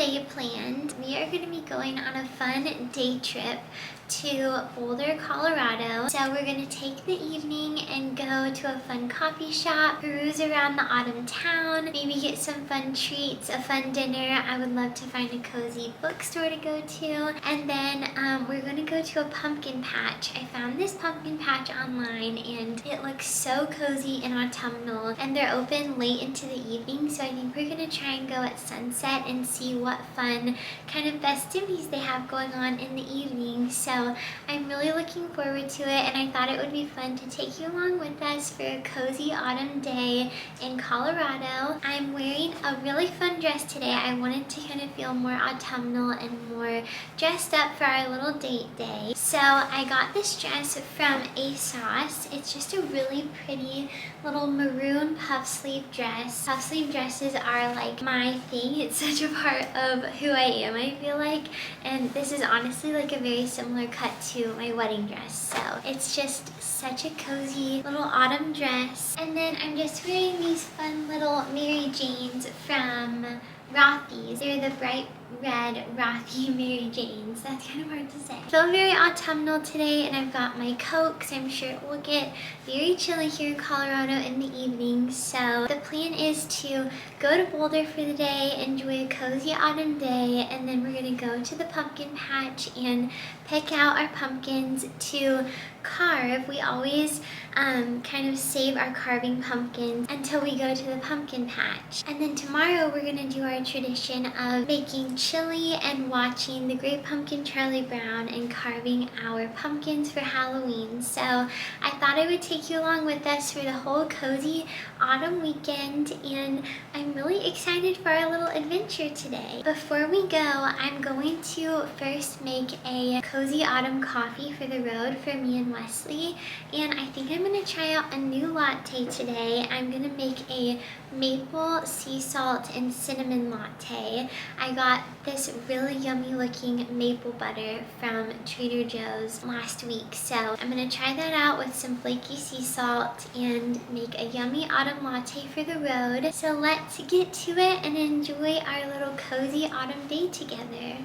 day planned. We are going to be going on a fun day trip to Boulder, Colorado. So we're going to take the evening and go to a fun coffee shop, peruse around the autumn town, maybe get some fun treats, a fun dinner. I would love to find a cozy bookstore to go to. And then we're going to go to a pumpkin patch. I found this pumpkin patch online and it looks so cozy and autumnal, and they're open late into the evening, so I think we're going to try and go at sunset and see what fun kind of festivities they have going on in the evening. So I'm really looking forward to it, and I thought it would be fun to take you along with us for a cozy autumn day in Colorado. I'm wearing a really fun dress today. I wanted to kind of feel more autumnal and more dressed up for our little date day. So I got this dress from ASOS. It's just a really pretty little maroon puff sleeve dress. Puff sleeve dresses are like my thing. It's such a part of who I am, I feel like. And this is honestly like a very similar cut to my wedding dress. So it's just such a cozy little autumn dress. And then I'm just wearing these fun little Mary Janes from Rothy's. They're the bright red Rothy Mary Janes. That's kind of hard to say. I feel very autumnal today, and I've got my coat because I'm sure it will get very chilly here in Colorado in the evening. So the plan is to go to Boulder for the day, enjoy a cozy autumn day, and then we're going to go to the pumpkin patch and pick out our pumpkins to carve. We always kind of save our carving pumpkins until we go to the pumpkin patch. And then tomorrow we're going to do our tradition of making chili and watching the Great Pumpkin Charlie Brown and carving our pumpkins for Halloween. So I thought I would take you along with us for the whole cozy autumn weekend, and I'm really excited for our little adventure today. Before we go, I'm going to first make a cozy autumn coffee for the road for me and Wesley, and I think I'm going to try out a new latte today. I'm going to make a maple sea salt and cinnamon latte. I got this really yummy looking maple butter from Trader Joe's last week, so I'm going to try that out with some flaky sea salt and make a yummy autumn latte for the road. So let's get to it and enjoy our little cozy autumn day together.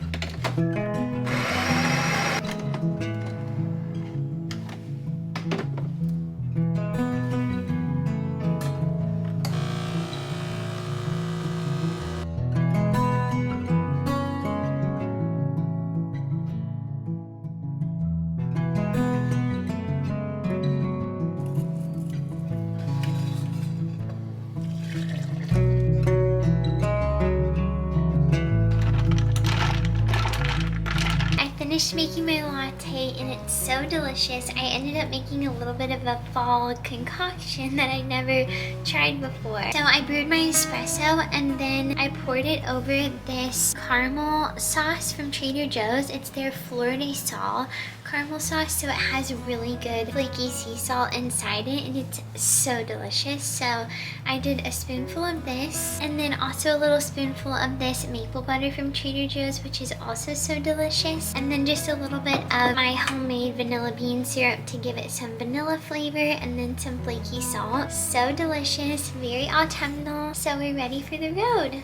Finished making my latte and it's so delicious. I ended up making a little bit of a fall concoction that I never tried before. So I brewed my espresso and then I poured it over this caramel sauce from Trader Joe's. It's their Fleur de Sal caramel sauce, so it has really good flaky sea salt inside it, and it's so delicious. So I did a spoonful of this, and then also a little spoonful of this maple butter from Trader Joe's, which is also so delicious, and then just a little bit of my homemade vanilla bean syrup to give it some vanilla flavor, and then some flaky salt. So delicious, very autumnal. So we're ready for the road.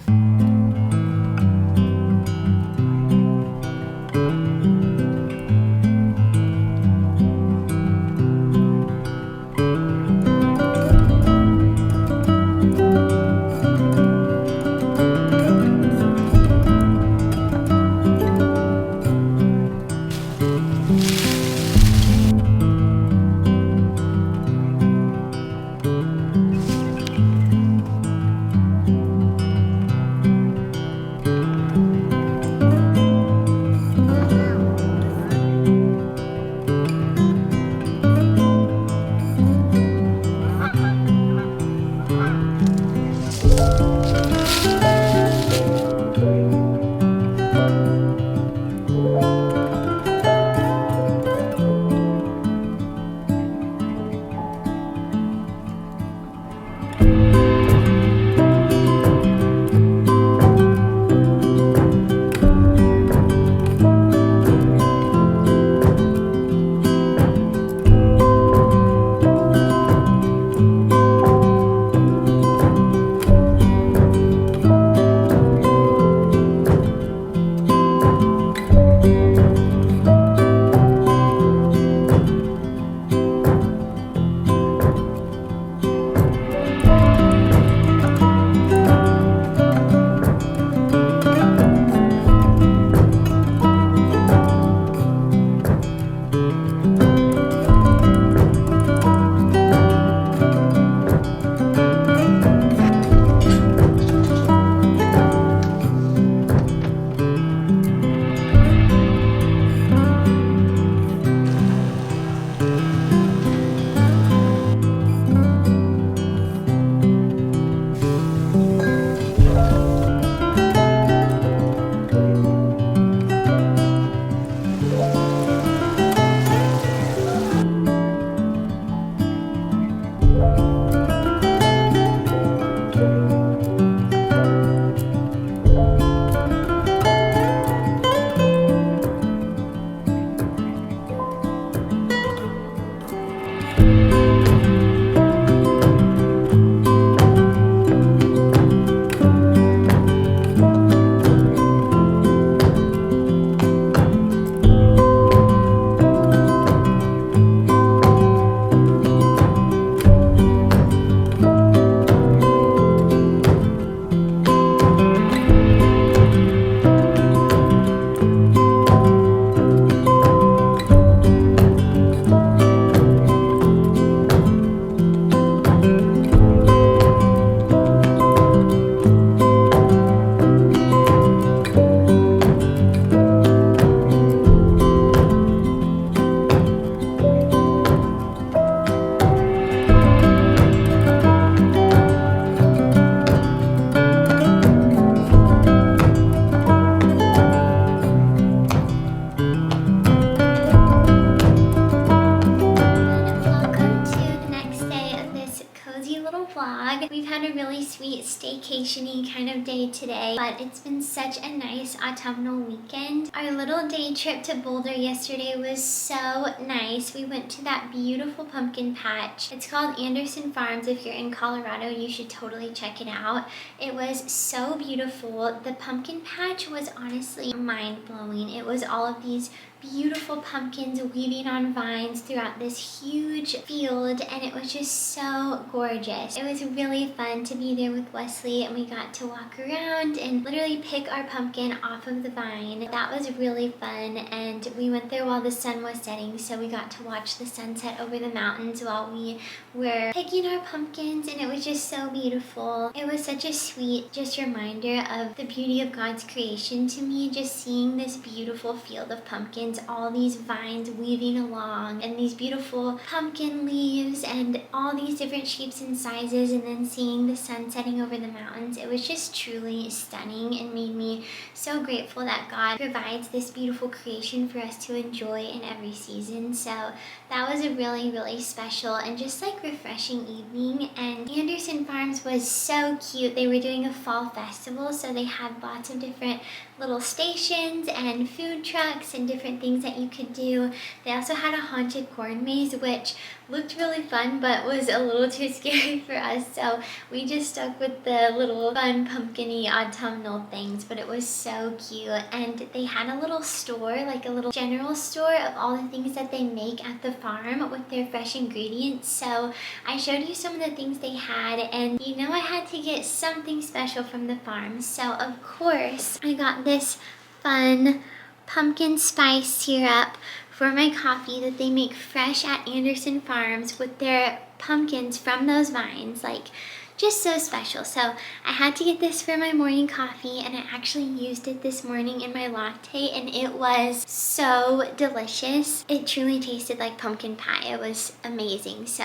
really sweet staycation-y kind of day today, but it's been such a nice autumnal weekend. Our little day trip to Boulder yesterday was so nice. We went to that beautiful pumpkin patch. It's called Anderson Farms. If you're in Colorado, you should totally check it out. It was so beautiful. The pumpkin patch was honestly mind-blowing. It was all of these beautiful pumpkins weaving on vines throughout this huge field, and it was just so gorgeous. It was really fun to be there with Wesley, and we got to walk around and literally pick our pumpkin off of the vine. That was really fun, and we went there while the sun was setting, so we got to watch the sunset over the mountains while we were picking our pumpkins, and it was just so beautiful. It was such a sweet just reminder of the beauty of God's creation to me, just seeing this beautiful field of pumpkins, all these vines weaving along, and these beautiful pumpkin leaves, and all these different shapes and sizes, and then seeing the sun setting over the mountains. It was just truly stunning and made me so grateful that God provides this beautiful creation for us to enjoy in every season. So that was a really, really special and just like refreshing evening. And Anderson Farms was so cute. They were doing a fall festival, so they had lots of different little stations and food trucks and different things that you could do. They also had a haunted corn maze, which looked really fun but was a little too scary for us, so we just stuck with the little fun pumpkin-y autumnal things, but it was so cute. And they had a little store, like a little general store of all the things that they make at the farm with their fresh ingredients. So I showed you some of the things they had, and you know I had to get something special from the farm, so of course I got this fun pumpkin spice syrup for my coffee that they make fresh at Anderson Farms with their pumpkins from those vines. Like, just so special. So I had to get this for my morning coffee, and I actually used it this morning in my latte, and it was so delicious. It truly tasted like pumpkin pie. It was amazing. So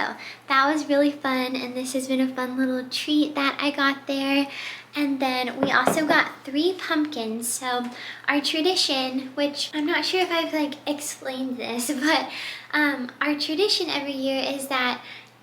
that was really fun, and this has been a fun little treat that I got there. And then we also got 3 pumpkins. So our tradition, which I'm not sure if I've explained this, but our tradition every year is that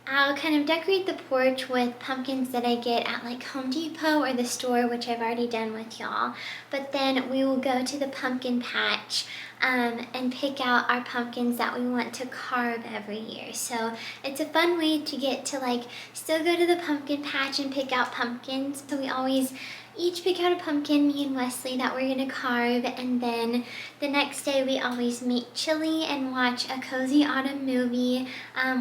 I'll kind of decorate the porch with pumpkins that I get at Home Depot or the store, which I've already done with y'all. But then we will go to the pumpkin patch and pick out our pumpkins that we want to carve every year. So it's a fun way to get to still go to the pumpkin patch and pick out pumpkins. So we always each pick out a pumpkin, me and Wesley, that we're gonna carve, and then the next day we always make chili and watch a cozy autumn movie.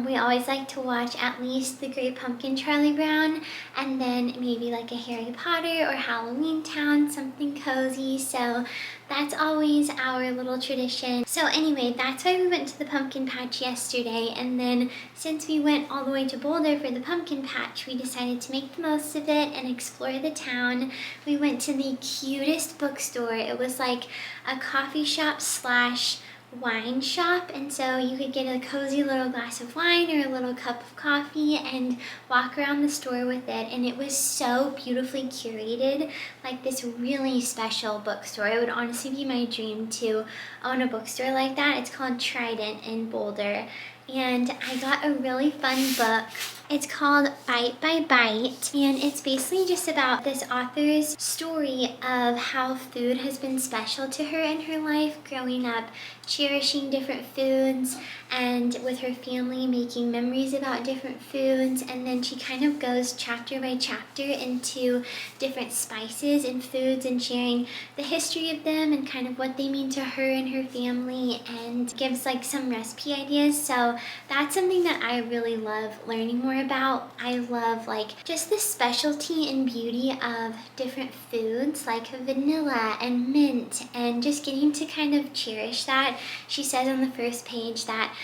We always like to watch at least The Great Pumpkin, Charlie Brown, and then maybe a Harry Potter or Halloween Town, something cozy. So that's always our little tradition. So anyway, that's why we went to the pumpkin patch yesterday, and then since we went all the way to Boulder for the pumpkin patch, we decided to make the most of it and explore the town. We went to the cutest bookstore. It was like a coffee shop slash wine shop, and so you could get a cozy little glass of wine or a little cup of coffee and walk around the store with it, and it was so beautifully curated, like this really special bookstore. It would honestly be my dream to own a bookstore like that. It's called Trident in Boulder, and I got a really fun book. It's called Bite by Bite, and it's basically just about this author's story of how food has been special to her in her life growing up, cherishing different foods, and with her family making memories about different foods. And then she kind of goes chapter by chapter into different spices and foods and sharing the history of them and kind of what they mean to her and her family, and gives some recipe ideas. So that's something that I really love learning more about. I love just the specialty and beauty of different foods like vanilla and mint, and just getting to kind of cherish that. She says on the first page that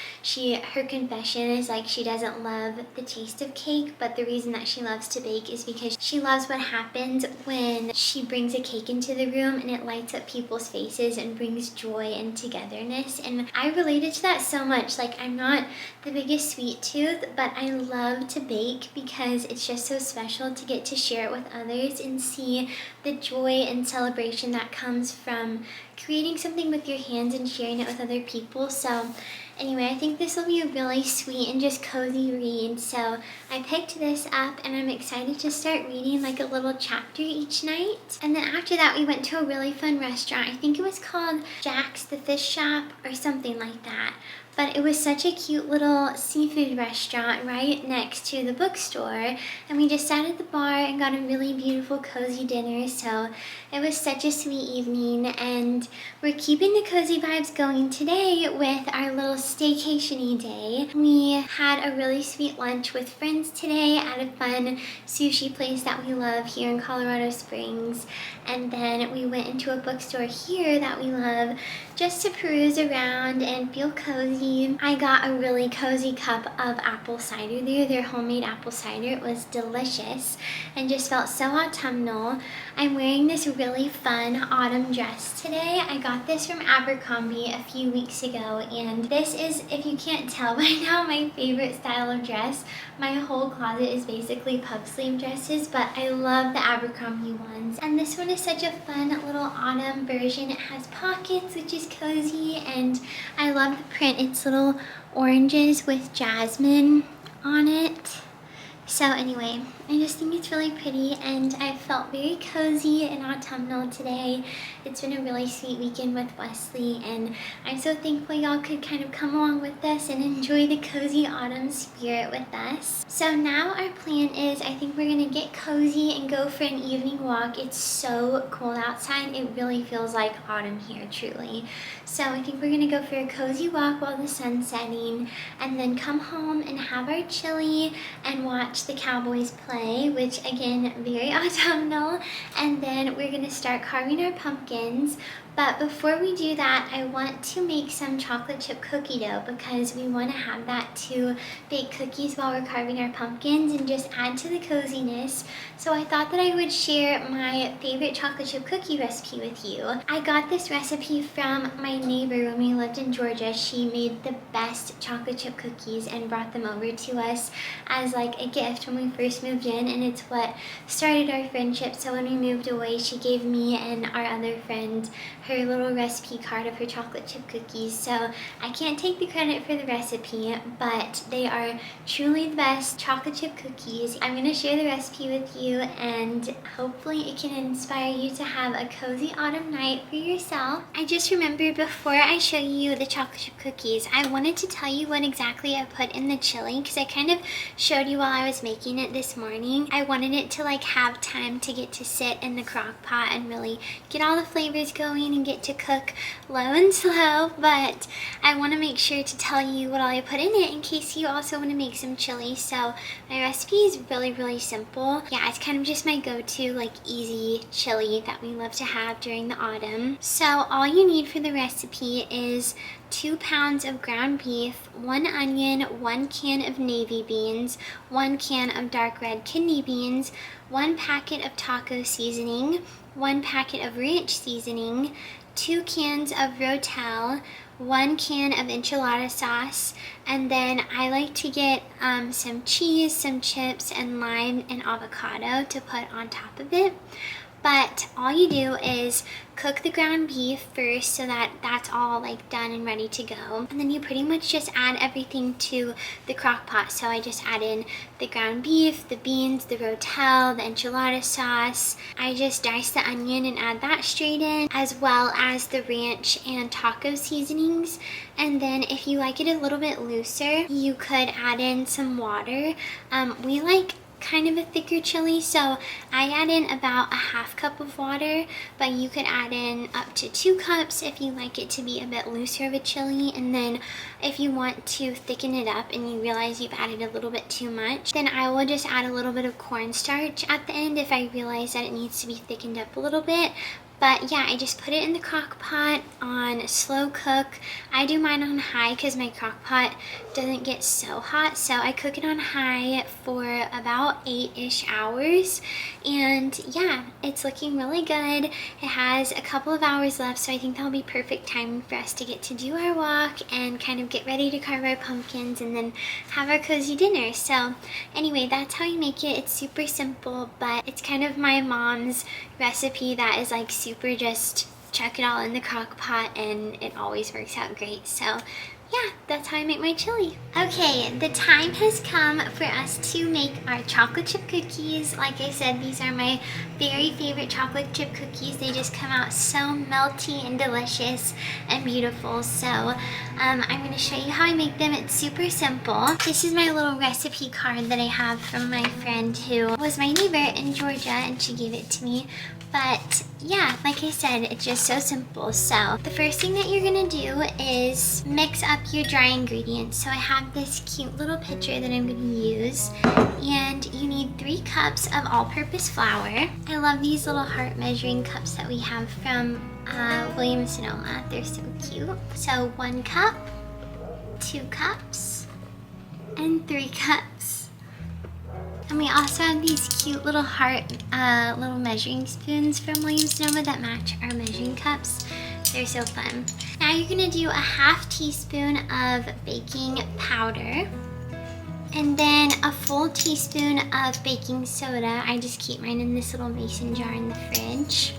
her confession is she doesn't love the taste of cake, but the reason that she loves to bake is because she loves what happens when she brings a cake into the room and it lights up people's faces and brings joy and togetherness. And I related to that so much. I'm not the biggest sweet tooth, but I love to bake because it's just so special to get to share it with others and see the joy and celebration that comes from creating something with your hands and sharing it with other people. So Anyway, I think this will be a really sweet and just cozy read. So I picked this up and I'm excited to start reading like a little chapter each night. And then after that, we went to a really fun restaurant. I think it was called Jack's the Fish Shop or something like that. But it was such a cute little seafood restaurant right next to the bookstore. And we just sat at the bar and got a really beautiful cozy dinner. So it was such a sweet evening. And we're keeping the cozy vibes going today with our little staycation-y day. We had a really sweet lunch with friends today at a fun sushi place that we love here in Colorado Springs. And then we went into a bookstore here that we love just to peruse around and feel cozy. I got a really cozy cup of apple cider there, their homemade apple cider. It was delicious and just felt so autumnal. I'm wearing this really fun autumn dress today. I got this from Abercrombie a few weeks ago, and this is, if you can't tell by now, my favorite style of dress. My whole closet is basically puff sleeve dresses, but I love the Abercrombie ones. And this one is such a fun little autumn version. It has pockets, which is cozy, and I love the print. It's little oranges with jasmine on it. So anyway, I just think it's really pretty, and I felt very cozy and autumnal today. It's been a really sweet weekend with Wesley, and I'm so thankful y'all could kind of come along with us and enjoy the cozy autumn spirit with us. So now our plan is, I think we're gonna get cozy and go for an evening walk. It's so cold outside. It really feels like autumn here, truly. So I think we're gonna go for a cozy walk while the sun's setting, and then come home and have our chili and watch the Cowboys play, which again, very autumnal. And then we're gonna start carving our pumpkins. But before we do that, I want to make some chocolate chip cookie dough because we want to have that to bake cookies while we're carving our pumpkins and just add to the coziness. So I thought that I would share my favorite chocolate chip cookie recipe with you. I got this recipe from my neighbor when we lived in Georgia. She made the best chocolate chip cookies and brought them over to us as like a gift when we first moved in, and it's what started our friendship. So when we moved away, she gave me and our other friend her little recipe card of her chocolate chip cookies. So I can't take the credit for the recipe, but they are truly the best chocolate chip cookies. I'm gonna share the recipe with you, and hopefully it can inspire you to have a cozy autumn night for yourself. I just remembered before I show you the chocolate chip cookies, I wanted to tell you what exactly I put in the chili, because I kind of showed you while I was making it this morning. I wanted it to like have time to get to sit in the crock pot and really get all the flavors going and get to cook low and slow, but I want to make sure to tell you what all I put in it in case you also want to make some chili. So my recipe is really simple. Yeah, it's kind of just my go-to like easy chili that we love to have during the autumn. So all you need for the recipe is 2 pounds of ground beef, 1 onion, 1 can of navy beans, 1 can of dark red kidney beans, 1 packet of taco seasoning, 1 packet of ranch seasoning, 2 cans of Rotel, 1 can of enchilada sauce, and then I like to get some cheese, some chips, and lime and avocado to put on top of it. But all you do is cook the ground beef first so that that's all like done and ready to go. And then you pretty much just add everything to the crock pot. So I just add in the ground beef, the beans, the Rotel, the enchilada sauce. I just dice the onion and add that straight in, as well as the ranch and taco seasonings. And then if you like it a little bit looser, you could add in some water. We like kind of a thicker chili, so I add in about a half cup of water, but you could add in up to 2 cups if you like it to be a bit looser of a chili. And then if you want to thicken it up and you realize you've added a little bit too much, then I will just add a little bit of cornstarch at the end if I realize that it needs to be thickened up a little bit. But yeah, I just put it in the crock pot on slow cook. I do mine on high because my crock pot doesn't get so hot. So I cook it on high for about 8-ish hours. And yeah, it's looking really good. It has a couple of hours left, so I think that'll be perfect time for us to get to do our walk and kind of get ready to carve our pumpkins and then have our cozy dinner. So anyway, that's how you make it. It's super simple, but it's kind of my mom's recipe that is like super just chuck it all in the crock pot and it always works out great. So yeah, that's how I make my chili. Okay, the time has come for us to make our chocolate chip cookies. Like I said, these are my very favorite chocolate chip cookies. They just come out so melty and delicious and beautiful. So I'm going to show you how I make them. It's super simple. This is my little recipe card that I have from my friend who was my neighbor in Georgia, and she gave it to me. But yeah, like I said, it's just so simple. So the first thing that you're gonna do is mix up your dry ingredients. So I have this cute little pitcher that I'm gonna use, and you need 3 cups of all-purpose flour. I love these little heart measuring cups that we have from Williams-Sonoma. They're so cute. So 1 cup, 2 cups, and 3 cups. And we also have these cute little heart little measuring spoons from Williams-Sonoma that match our measuring cups. They're so fun. Now you're gonna do a 1/2 teaspoon of baking powder, and then a full teaspoon of baking soda. I just keep mine in this little mason jar in the fridge.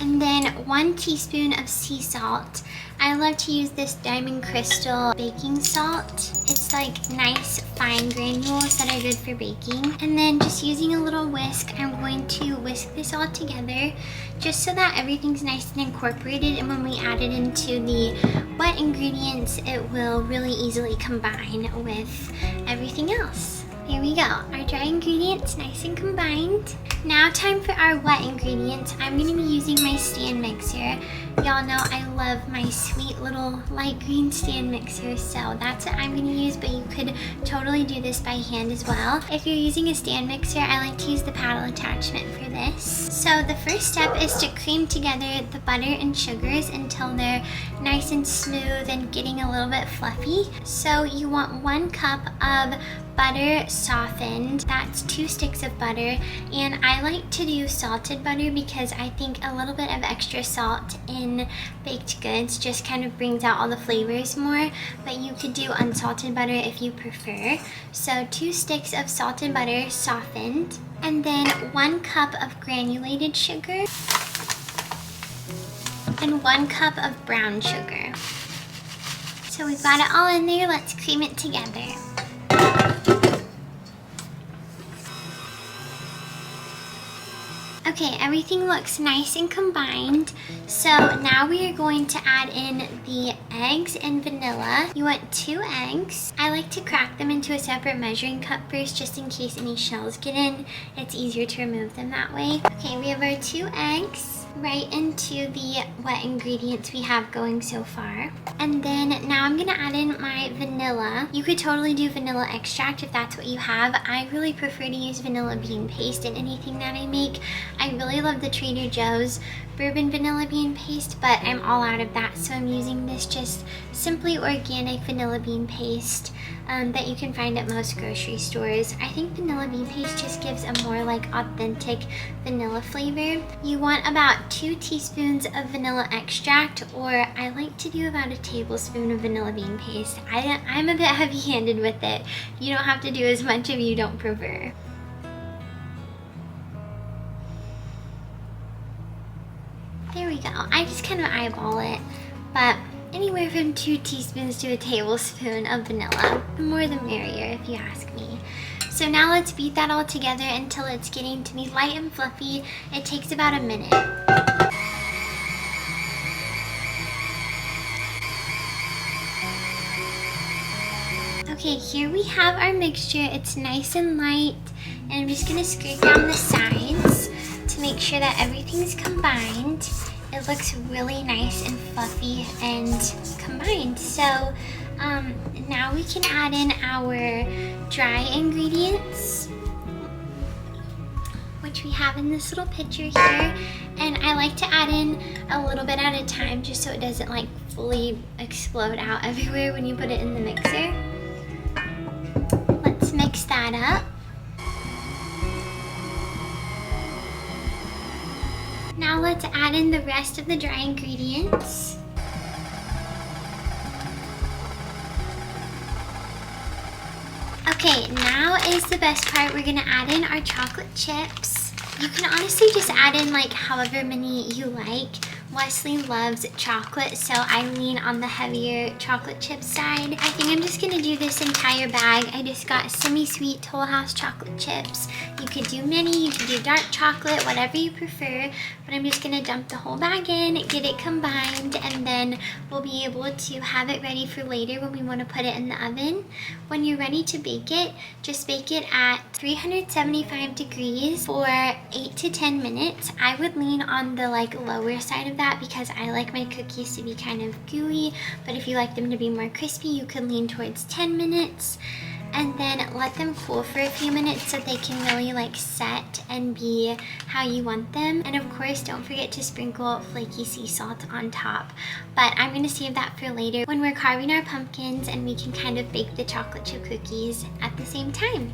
And then 1 teaspoon of sea salt. I love to use this Diamond Crystal baking salt. It's like nice fine granules that are good for baking. And then just using a little whisk, I'm going to whisk this all together just so that everything's nice and incorporated, and when we add it into the wet ingredients, it will really easily combine with everything else. Here we go, our dry ingredients nice and combined. Now time for our wet ingredients. I'm gonna be using my stand mixer. Y'all know I love my sweet little light green stand mixer, so that's what I'm gonna use, but you could totally do this by hand as well. If you're using a stand mixer, I like to use the paddle attachment for this. So the first step is to cream together the butter and sugars until they're nice and smooth and getting a little bit fluffy. So you want 1 cup of butter softened. That's 2 sticks of butter, and I like to do salted butter because I think a little bit of extra salt in baked goods just kind of brings out all the flavors more, but you could do unsalted butter if you prefer. So 2 sticks of salted butter softened, and then 1 cup of granulated sugar and 1 cup of brown sugar. So we've got it all in there. Let's cream it together. Okay, everything looks nice and combined. So now we are going to add in the eggs and vanilla. You want 2 eggs. I like to crack them into a separate measuring cup first just in case any shells get in. It's easier to remove them that way. Okay, we have our 2 eggs right into the wet ingredients we have going so far. And then now I'm gonna add in my vanilla. You could totally do vanilla extract if that's what you have. I really prefer to use vanilla bean paste in anything that I make. I really love the Trader Joe's bourbon vanilla bean paste, but I'm all out of that, so I'm using this just simply organic vanilla bean paste that you can find at most grocery stores. I think vanilla bean paste just gives a more like authentic vanilla flavor. You want about 2 teaspoons of vanilla extract, or I like to do about a tablespoon of vanilla bean paste. I'm a bit heavy-handed with it. You don't have to do as much if you don't prefer. There we go. I just kind of eyeball it, but anywhere from 2 teaspoons to a tablespoon of vanilla. The more the merrier, if you ask me. So now let's beat that all together until it's getting to be light and fluffy. It takes about a minute. Okay, here we have our mixture. It's nice and light, and I'm just gonna scrape down the sides to make sure that everything's combined. It looks really nice and fluffy and combined. So now we can add in our dry ingredients, which we have in this little pitcher here. And I like to add in a little bit at a time just so it doesn't like fully explode out everywhere when you put it in the mixer. Let's mix that up. Now let's add in the rest of the dry ingredients. Okay, now is the best part. We're gonna add in our chocolate chips. You can honestly just add in like however many you like. Wesley loves chocolate, so I lean on the heavier chocolate chip side. I think I'm just gonna do this entire bag. I just got semi-sweet Toll House chocolate chips. You could do mini, you could do dark chocolate, whatever you prefer, but I'm just gonna dump the whole bag in, get it combined, and then we'll be able to have it ready for later when we wanna put it in the oven. When you're ready to bake it, just bake it at 375 degrees for 8 to 10 minutes. I would lean on the lower side of that because I like my cookies to be kind of gooey, but if you like them to be more crispy, you could lean towards 10 minutes. And then let them cool for a few minutes so they can really set and be how you want them. And of course, don't forget to sprinkle flaky sea salt on top. But I'm gonna save that for later when we're carving our pumpkins and we can kind of bake the chocolate chip cookies at the same time.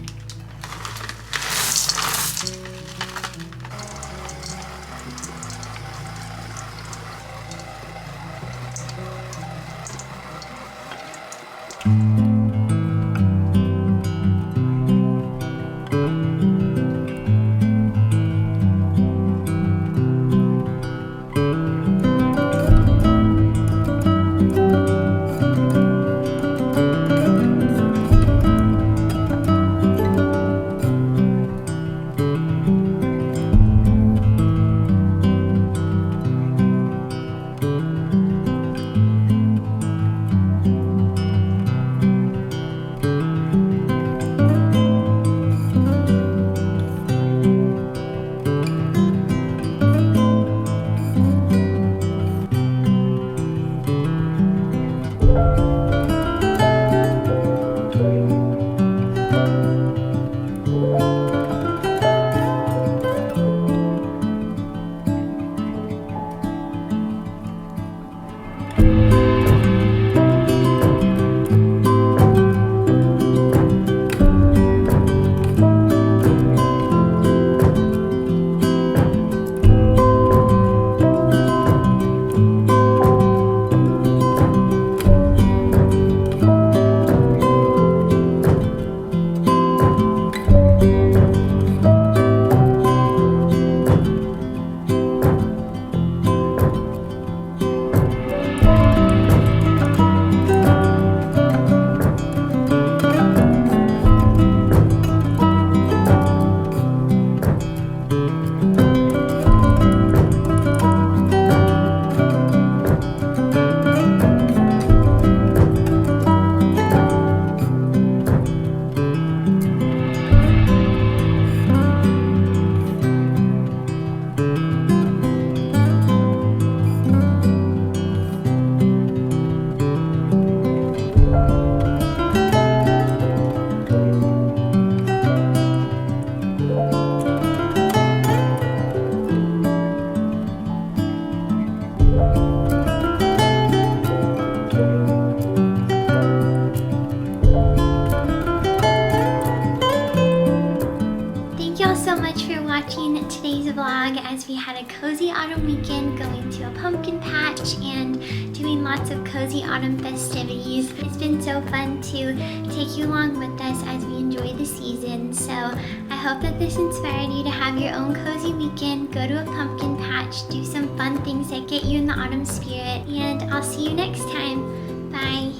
Watching today's vlog as we had a cozy autumn weekend going to a pumpkin patch and doing lots of cozy autumn festivities. It's been so fun to take you along with us as we enjoy the season. So I hope that this inspired you to have your own cozy weekend, go to a pumpkin patch, do some fun things that get you in the autumn spirit, and I'll see you next time. Bye.